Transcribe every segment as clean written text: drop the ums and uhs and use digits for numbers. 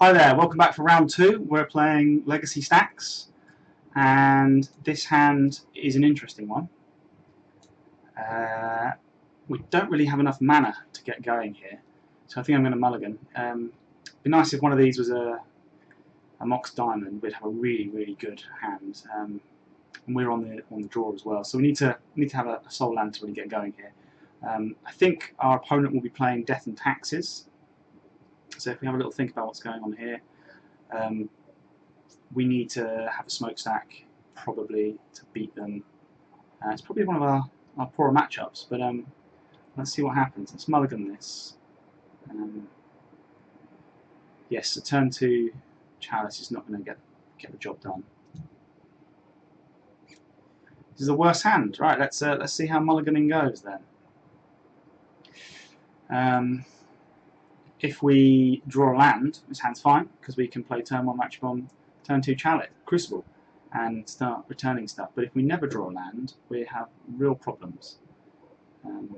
Hi there, welcome back for round two. We're playing Legacy Stacks, and this hand is an interesting one. We don't really have enough mana to get going here, so I think I'm going to mulligan. It'd be nice if one of these was a Mox Diamond. We'd have a really good hand, and we're on the draw as well. So we need to have a soul land to really get going here. I think our opponent will be playing Death and Taxes. So if we have a little think about what's going on here, we need to have a smokestack probably to beat them. It's probably one of our poorer matchups, but let's see what happens. Let's mulligan this. Yes, a turn 2 Chalice is not going to get the job done. This is a worse hand, right? Let's see how mulliganing goes then. If we draw a land, this hand's fine because we can play turn 1 Match Bomb, turn 2 Chalice, Crucible, and start returning stuff. But if we never draw a land, we have real problems. And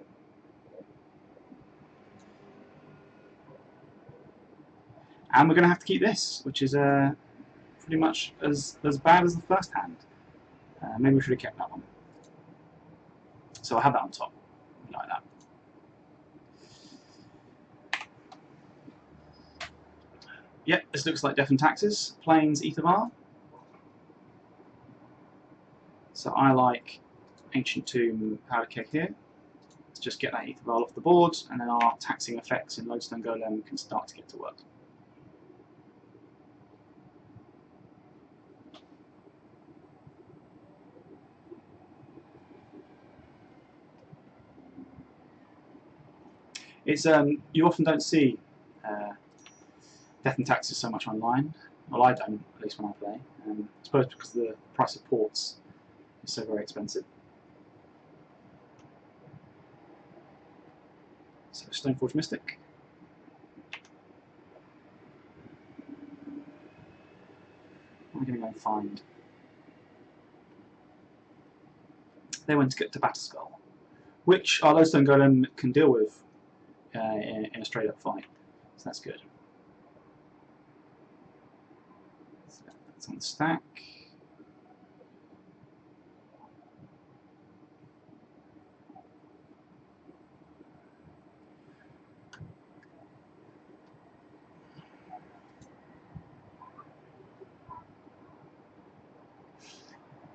we're going to have to keep this, which is pretty much as bad as the first hand. Maybe we should have kept that one. So I'll have that on top, like that. Yep, this looks like Death and Taxes, Plains Aether Vial. So I like Ancient Tomb Powder Keg here. Let's just get that Aether Vial off the board, and then our taxing effects in Lodestone Golem can start to get to work. It's you often don't see Death and Taxes so much online. Well, I don't, at least when I play. I suppose because the price of ports is so very expensive. So Stoneforge Mystic. What am I going to go and find? They went to get to Batterskull, which our Lodestone Golem can deal with in a straight up fight. So that's good. So that's on the stack.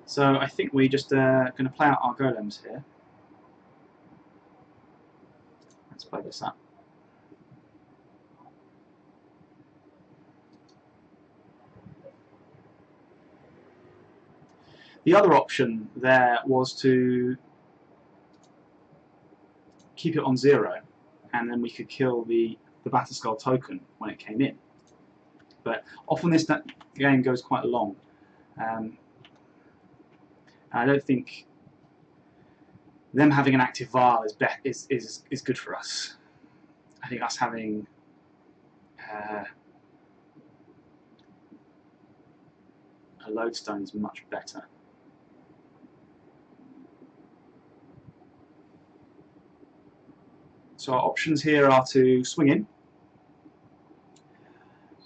So I think we're just going to play out our golems here. Let's play this up. The other option there was to keep it on 0, and then we could kill the Batterskull token when it came in. But often this game goes quite long. I don't think them having an active Vial is good for us. I think us having a Lodestone is much better. So our options here are to swing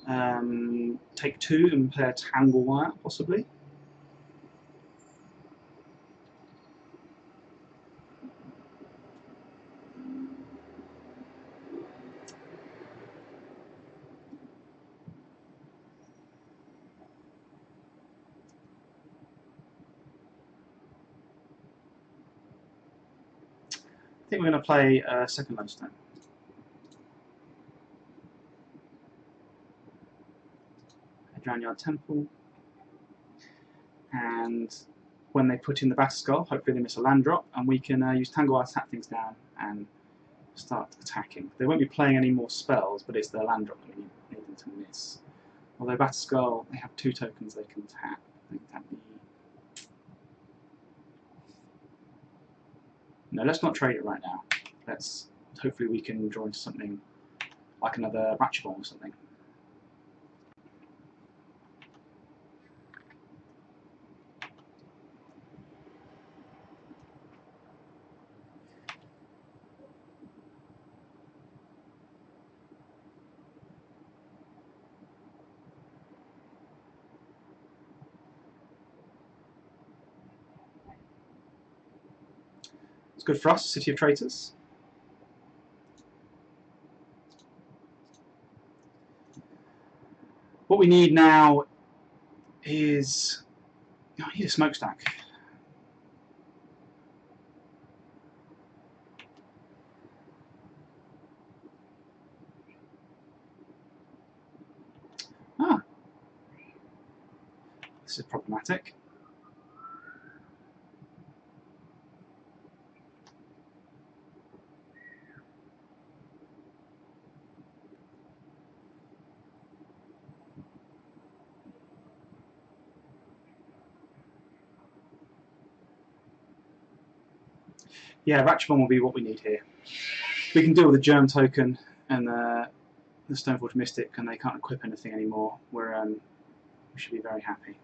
in, take 2 and play a Tangle Wire, possibly. I think we're going to play a second Lodestone. Drownyard Temple, and when they put in the Batterskull, hopefully they miss a land drop, and we can use Tangle Wire to tap things down and start attacking. They won't be playing any more spells, but it's their land drop that we need them to miss. Although Batterskull, they have 2 tokens they can tap. They can tap the... No, let's not trade it right now. Let's hopefully we can draw into something like another Ratchet Bomb or something. It's good for us, City of Traitors. What we need now is... Oh, I need a smokestack. Ah. This is problematic. Yeah, Ratchet Bomb will be what we need here. We can deal with the Germ Token and the Stoneforge Mystic, and they can't equip anything anymore. We should be very happy.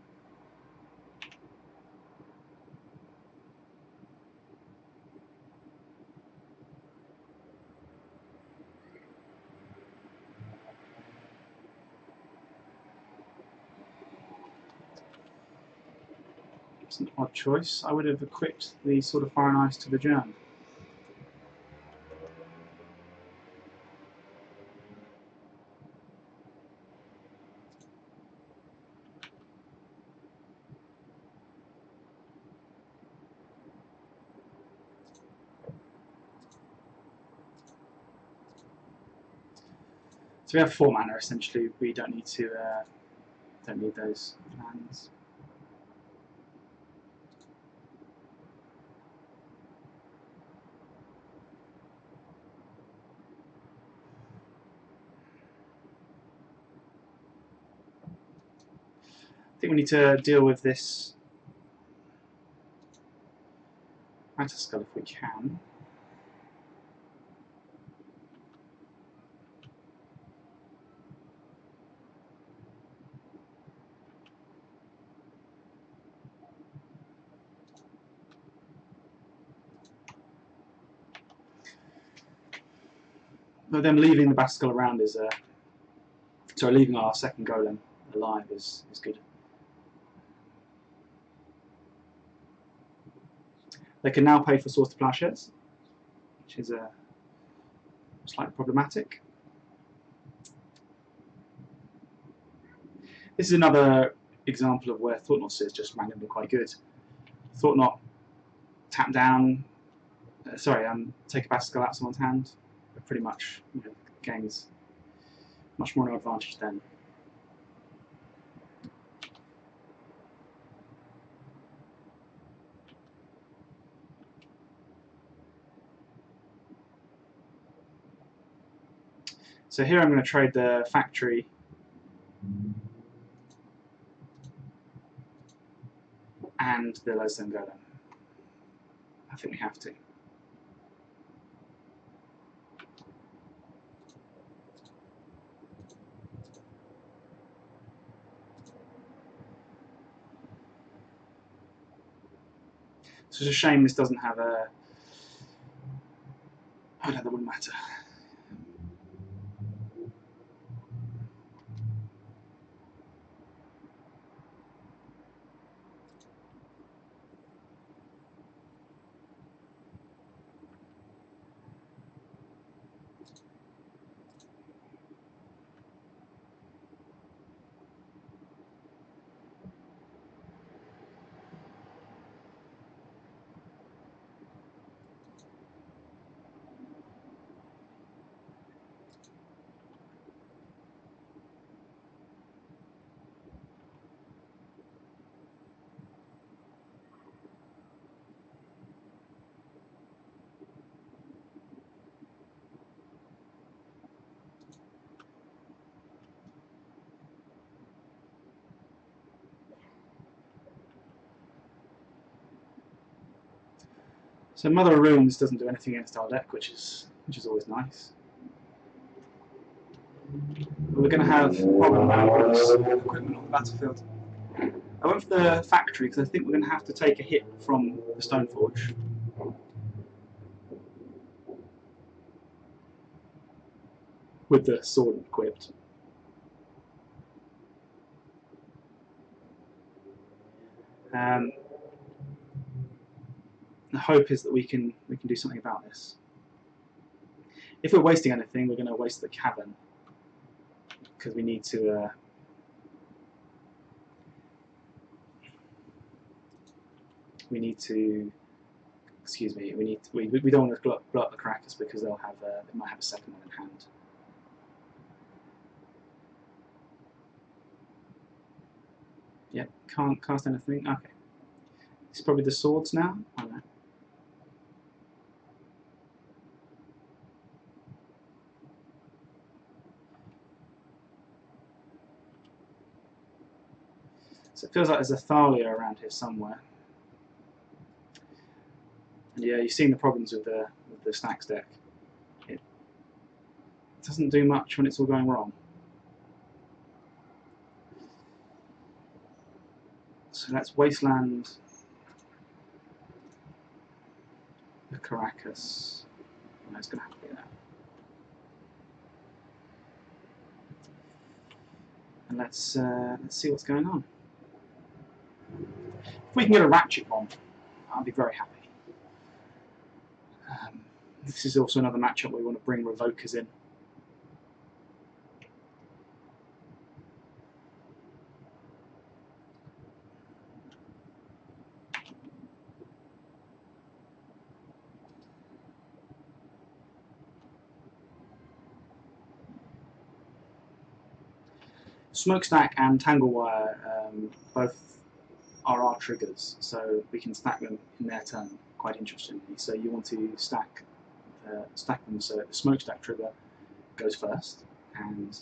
It's an odd choice. I would have equipped the Sword of Fire and Ice to the Germ. So we have 4 mana essentially. We don't need to don't need those lands. I think we need to deal with this Matterskull if we can. But them leaving the Batterskull around is sorry, leaving our second golem alive is good. They can now pay for Swords to Plowshares, which is slightly problematic. This is another example of where Thought-Knot is just randomly quite good. Thought-Knot tap down, take a Batterskull out of someone's hand, but pretty much gains much more an advantage then. So here I'm going to trade the factory and the Lodestone Golem. I think we have to. It's just a shame this doesn't have a... Oh no, that wouldn't matter. So Mother of Runes doesn't do anything against our deck, which is always nice. We're going to have problem with equipment on the battlefield. I went for the factory because I think we're going to have to take a hit from the Stoneforge. With the sword equipped. the hope is that we can do something about this. If we're wasting anything, we're going to waste the cavern, because we need to excuse me, we don't want to blow up the Caracas, because they might have a second one in hand. Yep, can't cast anything. Okay, it's probably the swords now. I don't know. So it feels like there's a Thalia around here somewhere. And yeah, you've seen the problems with the Stacks deck. It doesn't do much when it's all going wrong. So let's wasteland the Caracas. No, it's going to have to be that. And let's see what's going on. If we can get a Ratchet Bomb, I'll be very happy. This is also another matchup where we want to bring Revokers in. Smokestack and Tanglewire both are our triggers, so we can stack them in their turn quite interestingly. So you want to stack them so the Smokestack trigger goes first, and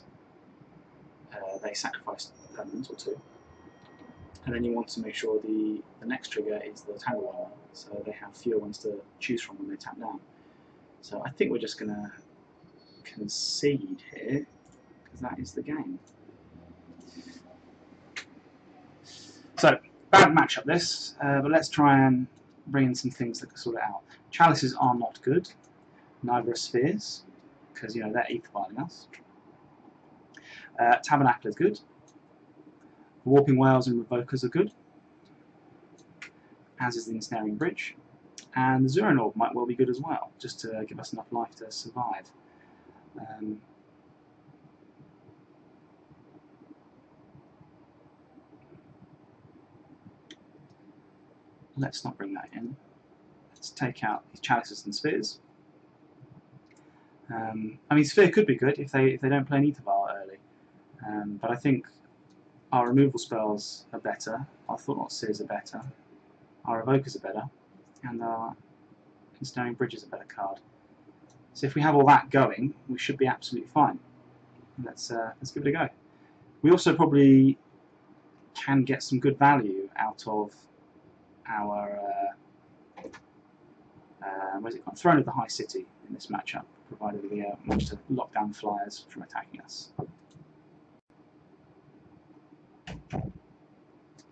they sacrifice a permanent or two. And then you want to make sure the next trigger is the Tanglewire one, so they have fewer ones to choose from when they tap down. So I think we're just going to concede here, because that is the game. So, bad matchup this, but let's try and bring in some things that can sort it out. Chalices are not good, neither are Spheres, because they're ether vialing us. Tabernacle is good. Warping Whales and Revokers are good, as is the Ensnaring Bridge. And the Zuran Orb might well be good as well, just to give us enough life to survive. Let's not bring that in. Let's take out these Chalices and Spheres. I mean, Sphere could be good if they don't play an Ether Vial early, but I think our removal spells are better, our Thought-Knot Seers are better, our Evokers are better, and our Ensnaring Bridge is a better card. So if we have all that going, we should be absolutely fine. Let's give it a go. We also probably can get some good value out of our where's it gone? Throne of the High City in this matchup, provided we manage to lock down flyers from attacking us.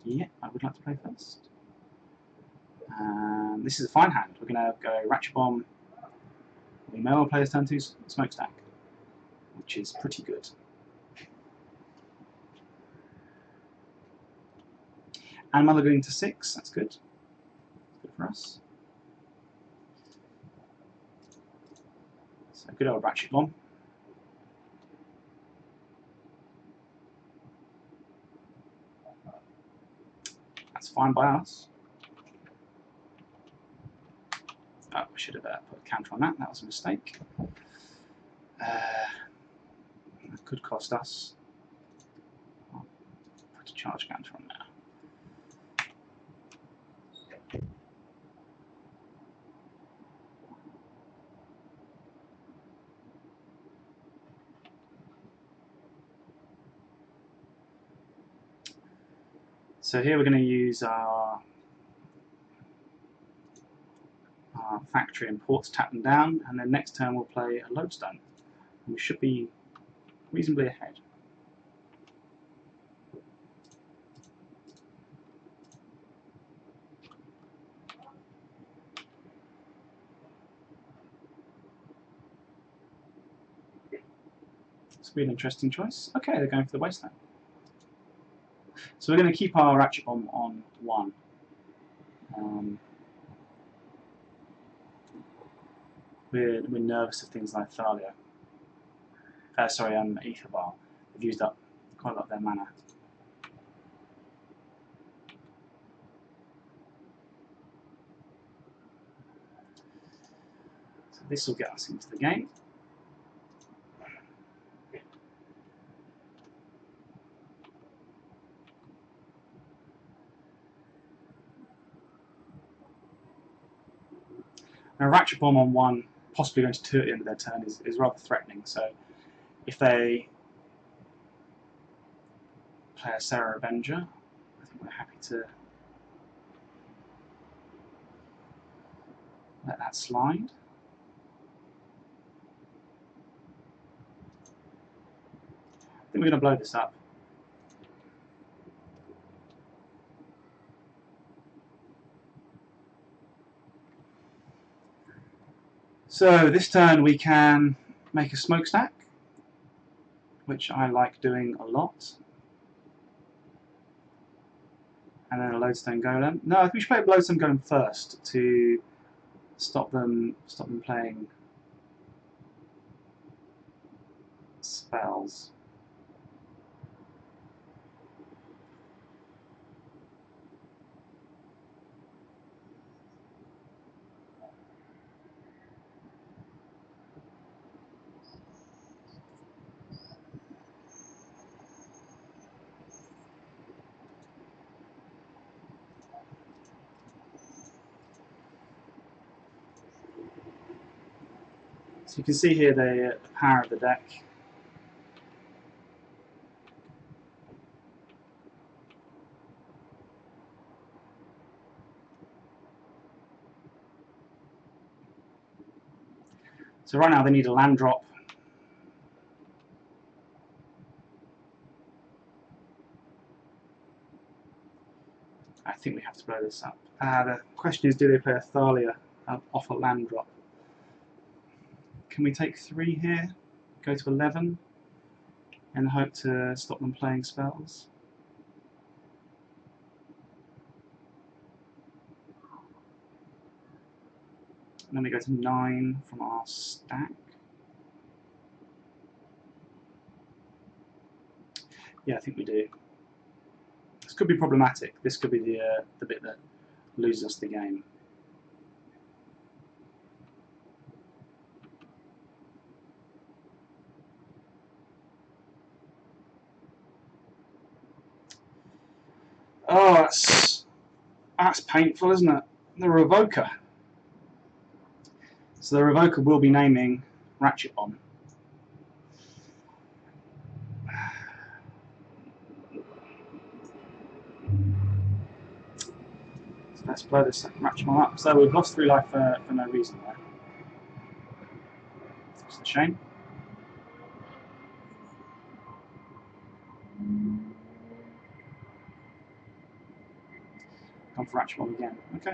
Yeah, I would like to play first. This is a fine hand. We're going to go Ratchet Bomb. We may well play as turn 2 Smokestack, which is pretty good. And Mother going to 6, that's good. Good for us. So good old Ratchet Bomb. That's fine by us. Oh, I should have put a counter on that. That was a mistake. That could cost us. I'll put a charge counter on there. So here we're going to use our factory and port to tap them down, and then next turn we'll play a Lodestone. And we should be reasonably ahead. This will be an interesting choice. Okay, they're going for the Wasteland. So we're going to keep our Ratchet Bomb on 1. we're nervous of things like Thalia. Sorry, Aetherbar. They've used up quite a lot of their mana. So this will get us into the game. Now, Ratchet Bomb on 1, possibly going to 2 at the end of their turn, is rather threatening. So, if they play a Serra Avenger, I think we're happy to let that slide. I think we're going to blow this up. So this turn we can make a smokestack, which I like doing a lot. And then a Lodestone Golem. No, I think we should play a Lodestone Golem first to stop them playing spells. So you can see here the power of the deck. So right now they need a land drop. I think we have to blow this up. The question is, do they play a Thalia off a land drop? Can we take 3 here, go to 11, and hope to stop them playing spells? And then we go to 9 from our stack. Yeah, I think we do. This could be problematic. This could be the bit that loses us the game. Oh, that's painful, isn't it? The Revoker. So the Revoker will be naming Ratchet Bomb. So let's blow this Ratchet Bomb up. So we've lost 3 life for no reason there. It's a shame. Gone for Ratchet Bomb again. Okay.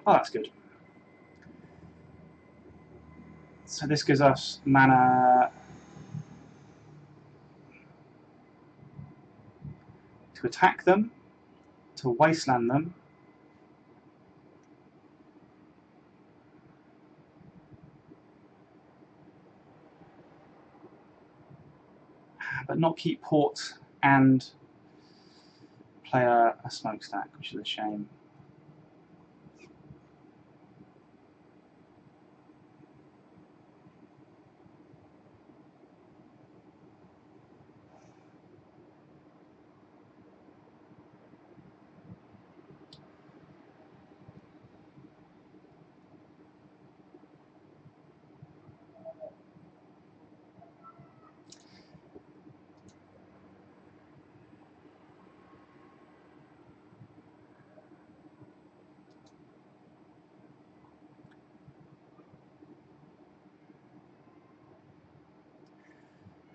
Oh, that's good. So this gives us mana to attack them, to wasteland them, but not keep port and play a smokestack, which is a shame.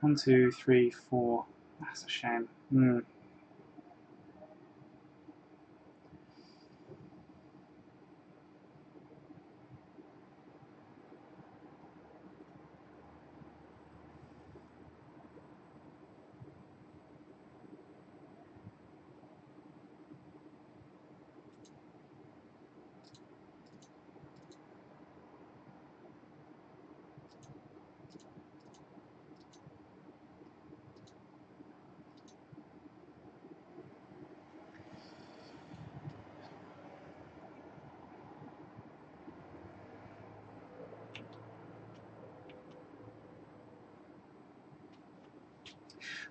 One, two, three, four. That's a shame.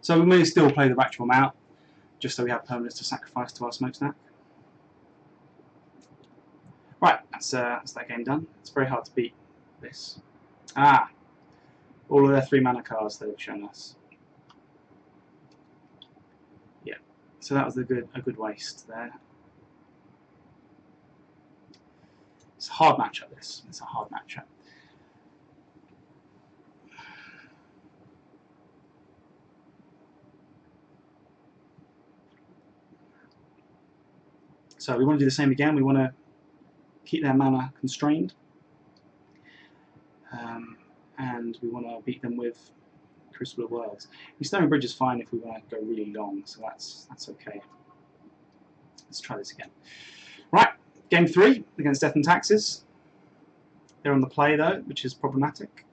So we may still play the Ratchet Bomb out, just so we have permanents to sacrifice to our Smokestack. Right, that's that game done. It's very hard to beat this. Ah, all of their 3 mana cards they've shown us. Yeah, so that was a good waste there. It's a hard matchup. It's a hard matchup. So we want to do the same again. We want to keep their mana constrained, and we want to beat them with Crucible of Worlds. Stone Bridge is fine if we want to go really long, so that's okay. Let's try this again. Right, game 3 against Death and Taxes. They're on the play though, which is problematic.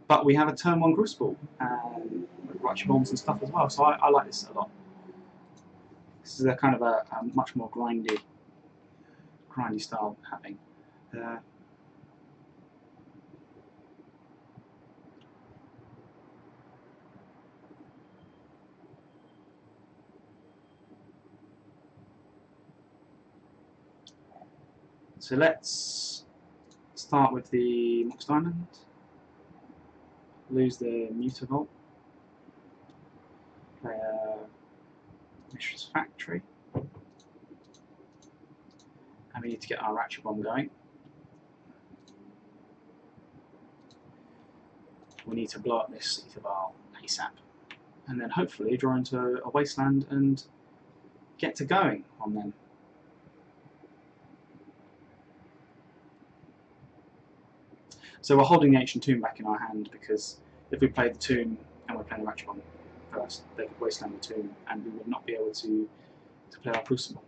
But we have a turn 1 Crucible and Ratchet Bombs and stuff as well, so I like this a lot. This is a kind of a much more grindy style happening. So let's start with the Mox Diamond, lose the Mutavault, play a Mishra's Factory, and we need to get our Ratchet Bomb going. We need to blow up this Aether Vial ASAP, and then hopefully draw into a Wasteland and get to going on them. So we're holding the Ancient Tomb back in our hand because if we play the Tomb and we're playing the Ratchet Bomb first, they could Wasteland the Tomb and we would not be able to play our Crucible.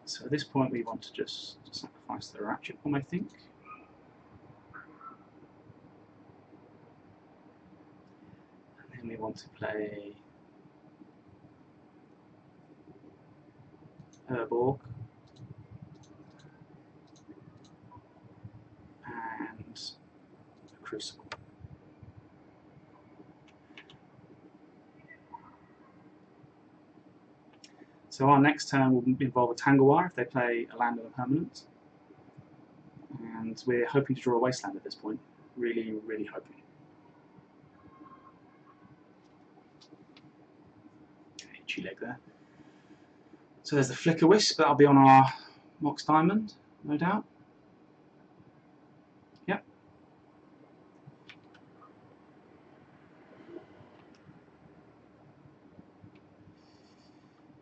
So at this point we want to just sacrifice the Ratchet Bomb, I think. And then we want to play Urborg and a Crucible. So our next turn will involve a Tanglewire if they play a land and a permanent. And we're hoping to draw a Wasteland at this point. Really, really hoping. Okay, itchy leg there. So there's the Flicker Wisp, that'll be on our Mox Diamond, no doubt. Yep.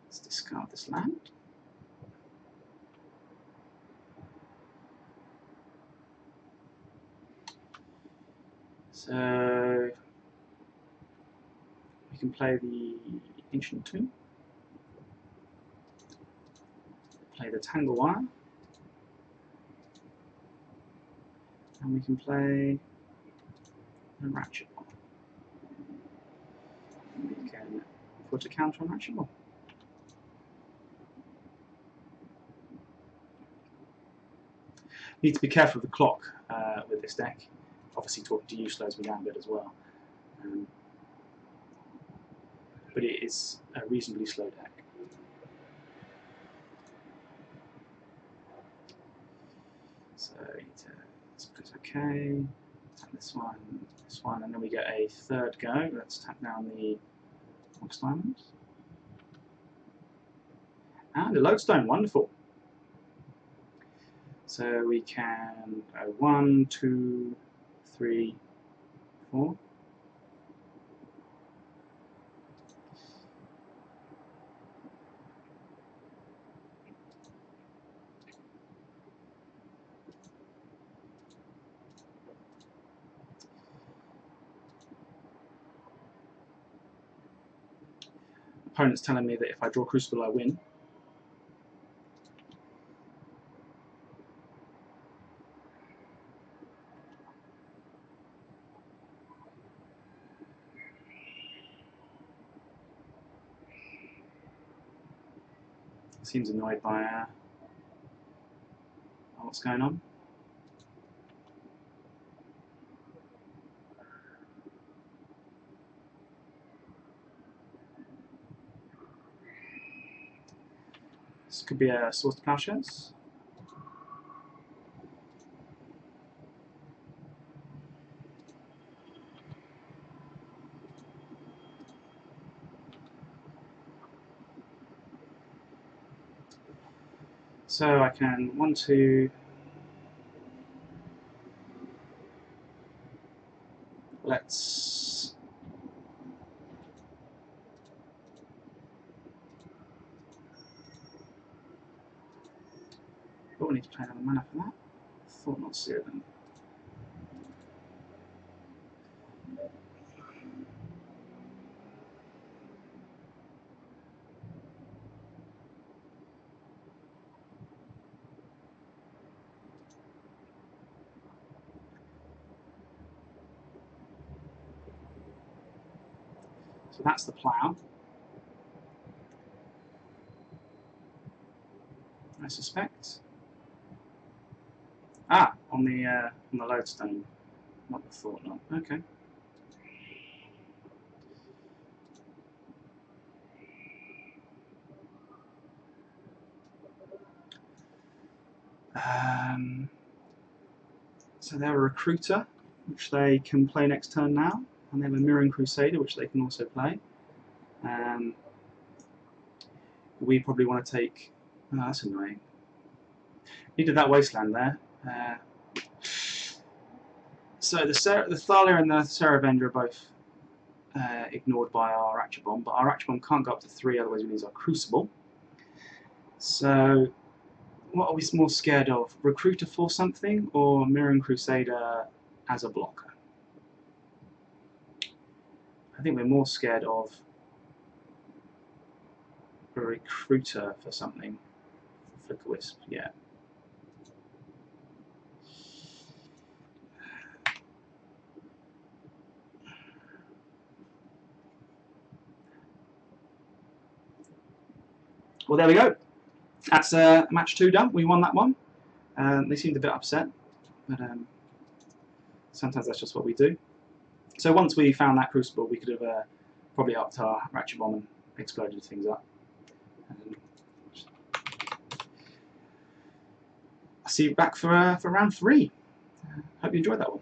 Let's discard this land. So we can play the Ancient Tomb, play the Tanglewire, and we can play the Ratchet Bomb. We can put a counter on Ratchet Bomb. Need to be careful of the clock with this deck. Obviously talking to you slows me down a bit as well. But it is a reasonably slow deck. So let's put OK, tap this one, and then we get a third go. Let's tap down the Mox Diamond. And a Lodestone, wonderful. So we can go 1, 2, 3, 4. Opponent's telling me that if I draw Crucible, I win. Seems annoyed by what's going on. This could be a Swords to Plowshares. So I can 1, 2. Let's. Oh, I need to play another mana for that. Thought not sear them. So that's the plough. I suspect. Ah, on the lodestone. Not the thought not. Okay. So they're a Recruiter, which they can play next turn now, and they have a Mirran Crusader, which they can also play. We probably want to take. Oh, that's annoying. Needed that Wasteland there. So the Thalia and the Saravenger are both ignored by our Arachibomb, but our Arachibomb can't go up to 3, otherwise we lose our Crucible. So what are we more scared of? Recruiter for something, or Mirran Crusader as a blocker? I think we're more scared of a Recruiter for something. Flicker-Wisp, yeah. Well, there we go. That's match 2 done. We won that one. They seemed a bit upset, but sometimes that's just what we do. So once we found that Crucible, we could have probably upped our Ratchet Bomb and exploded things up. I'll see you back for round 3. Hope you enjoyed that one.